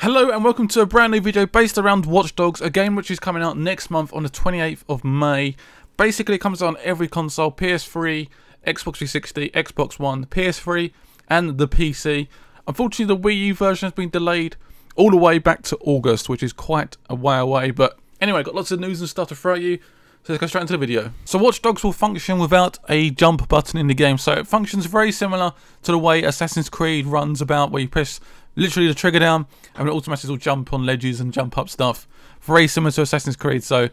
Hello and welcome to a brand new video based around Watch Dogs, a game which is coming out next month on the 28th of May. Basically it comes on every console, PS3, Xbox 360, Xbox One, PS3 and the PC. Unfortunately the Wii U version has been delayed all the way back to August, which is quite a way away, but anyway, got lots of news and stuff to throw at you. So let's go straight into the video. So Watch Dogs will function without a jump button in the game. So it functions very similar to the way Assassin's Creed runs about, where you press literally the trigger down and it automatically will jump on ledges and jump up stuff. Very similar to Assassin's Creed. So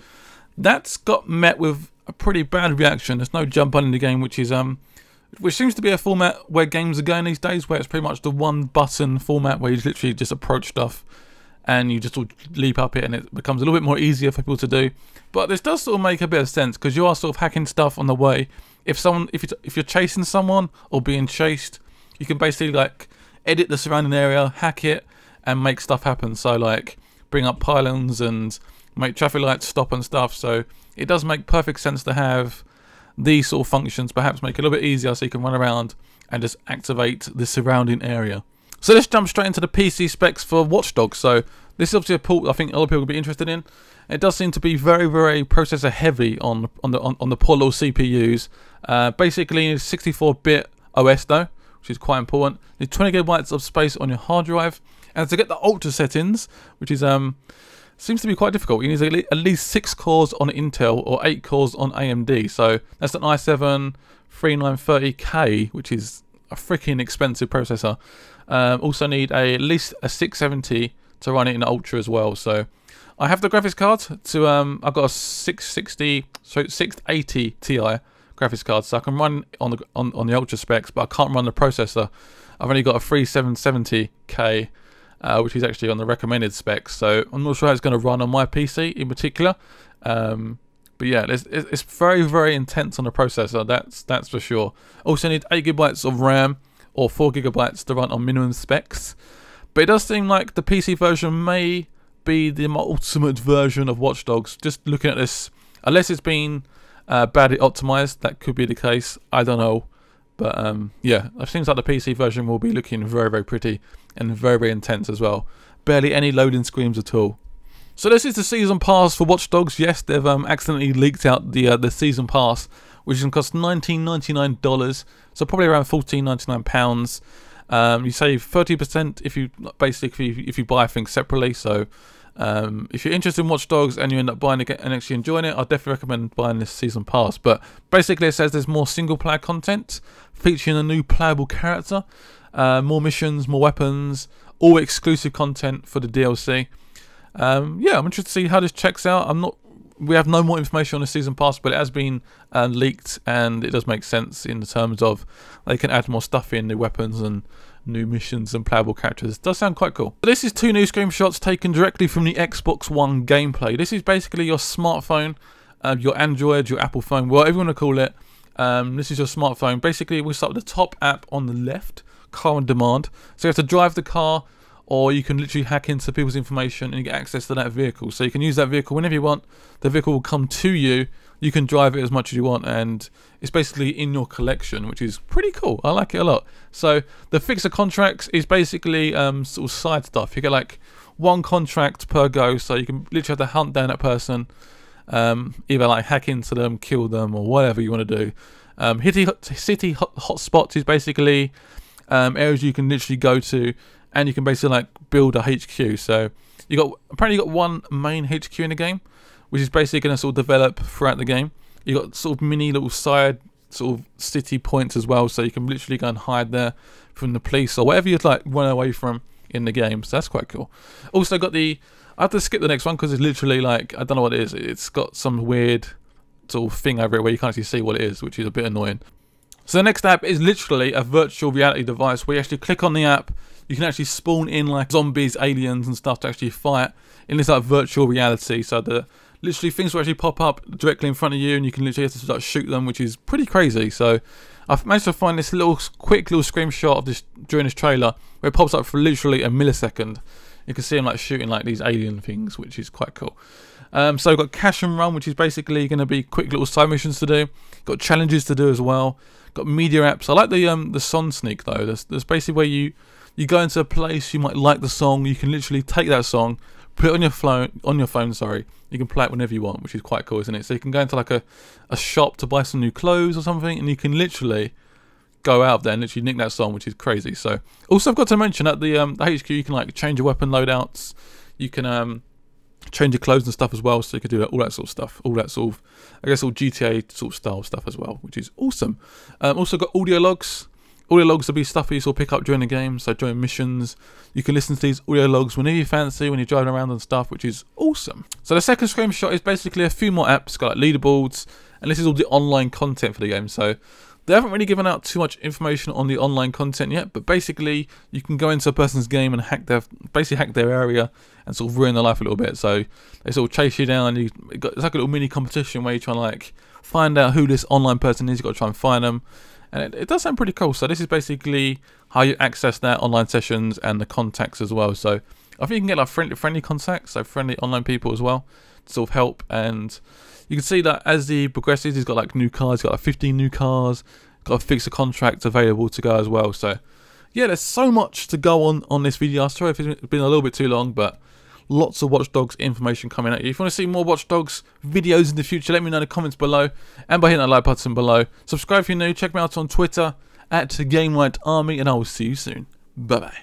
that's got met with a pretty bad reaction. There's no jump button in the game, which seems to be a format where games are going these days, where it's pretty much the one button format where you literally just approach stuff and you just sort of leap up it and it becomes a little bit more easier for people to do. But this does sort of make a bit of sense because you are sort of hacking stuff on the way. If you're chasing someone or being chased, you can basically like edit the surrounding area, hack it and make stuff happen. So like bring up pylons and make traffic lights stop and stuff. So it does make perfect sense to have these sort of functions, perhaps make it a little bit easier so you can run around and just activate the surrounding area. So let's jump straight into the PC specs for Watch Dogs. So this is obviously a port I think a lot of people will be interested in. It does seem to be very, very processor heavy on the poor little CPUs. Basically 64-bit OS though, which is quite important. You need 20 gigabytes of space on your hard drive, and to get the ultra settings, which is seems to be quite difficult, you need at least 6 cores on Intel or 8 cores on AMD. So that's an i7 3930K, which is a freaking expensive processor. Also need at least a 670 to run it in Ultra as well. So I have the graphics card to I've got a 680 Ti graphics card, so I can run on the Ultra specs, but I can't run the processor. I've only got a 3770K, which is actually on the recommended specs. So I'm not sure how it's going to run on my PC in particular. But yeah, it's very, very intense on the processor. That's for sure. Also need 8 gigabytes of RAM or 4 gigabytes to run on minimum specs. But it does seem like the PC version may be the ultimate version of Watch Dogs. Just looking at this, unless it's been badly optimized, that could be the case. I don't know. But yeah, it seems like the PC version will be looking very, very pretty and very, very intense as well. Barely any loading screens at all. So this is the season pass for Watch Dogs. Yes, they've accidentally leaked out the season pass, which is going to cost $19.99, so probably around £14.99. You save 30% if you buy things separately. So if you're interested in Watch Dogs and you end up buying it and actually enjoying it, I'd definitely recommend buying this season pass. But basically it says there's more single player content featuring a new playable character, more missions, more weapons, all exclusive content for the DLC. Yeah, I'm interested to see how this checks out. We have no more information on the season pass, but it has been leaked, and it does make sense in the terms of they can add more stuff in, new weapons and new missions and playable characters. It does sound quite cool. But this is 2 new screenshots taken directly from the Xbox One gameplay. This is basically your smartphone, your Android, your Apple phone, whatever you want to call it. This is your smartphone. Basically, we'll start with the top app on the left, Car on Demand. So you have to drive the car, or you can literally hack into people's information and you get access to that vehicle. So you can use that vehicle whenever you want. The vehicle will come to you. You can drive it as much as you want, and it's basically in your collection, which is pretty cool. I like it a lot. So the fixer contracts is basically sort of side stuff. You get like 1 contract per go, so you can literally have to hunt down that person, either like hack into them, kill them, or whatever you want to do. City hotspots is basically areas you can literally go to, and you can basically like build a HQ. So apparently you got 1 main HQ in the game, which is basically going to sort of develop throughout the game. You got sort of mini little side sort of city points as well, so you can literally go and hide there from the police or whatever you'd like run away from in the game. So that's quite cool. Also got I have to skip the next one because it's literally like, I don't know what it is. It's got some weird sort of thing over it where you can't actually see what it is, which is a bit annoying. So the next app is literally a virtual reality device where you actually click on the app. You can actually spawn in like zombies, aliens and stuff to actually fight in this like virtual reality. So literally things will actually pop up directly in front of you, and you can literally have to start shoot them, which is pretty crazy. So I've managed to find this quick little screenshot of this during this trailer where it pops up for literally a millisecond. You can see them like shooting like these alien things, which is quite cool. So we've got cash and run, which is basically going to be quick little side missions to do. Got challenges to do as well. Got media apps. I like the Son Sneak though. There's basically where you you go into a place, you might like the song, you can literally take that song, put it on your phone, sorry. You can play it whenever you want, which is quite cool, isn't it? So you can go into like a shop to buy some new clothes or something, and you can literally go out there and literally nick that song, which is crazy. So also I've got to mention at the HQ, you can like change your weapon loadouts, you can change your clothes and stuff as well, so you can do all that sort of stuff, all that sort of, I guess, all GTA sort of style stuff as well, which is awesome. Also got audio logs. Audio logs will be stuff that you sort of pick up during the game, so during missions, you can listen to these audio logs whenever you fancy, when you're driving around and stuff, which is awesome. So the second screenshot is basically a few more apps, got like leaderboards, and this is all the online content for the game. So they haven't really given out too much information on the online content yet, but basically you can go into a person's game and hack their area and sort of ruin their life a little bit. So they sort of chase you down, and it's like a little mini competition where you're trying to like find out who this online person is. You've got to try and find them. And it does sound pretty cool. So this is basically how you access their online sessions and the contacts as well. So I think you can get like friendly contacts, so friendly online people as well, to sort of help. And you can see that as he progresses, he's got like new cars, he's got like 15 new cars, got a fixer contract available to go as well. So yeah, there's so much to go on this video. Sorry if it's been a little bit too long, but lots of Watch Dogs information coming at you. If you want to see more Watch Dogs videos in the future, let me know in the comments below, and by hitting that like button below. Subscribe if you're new, check me out on Twitter @GameRightArmy, and I will see you soon. Bye bye.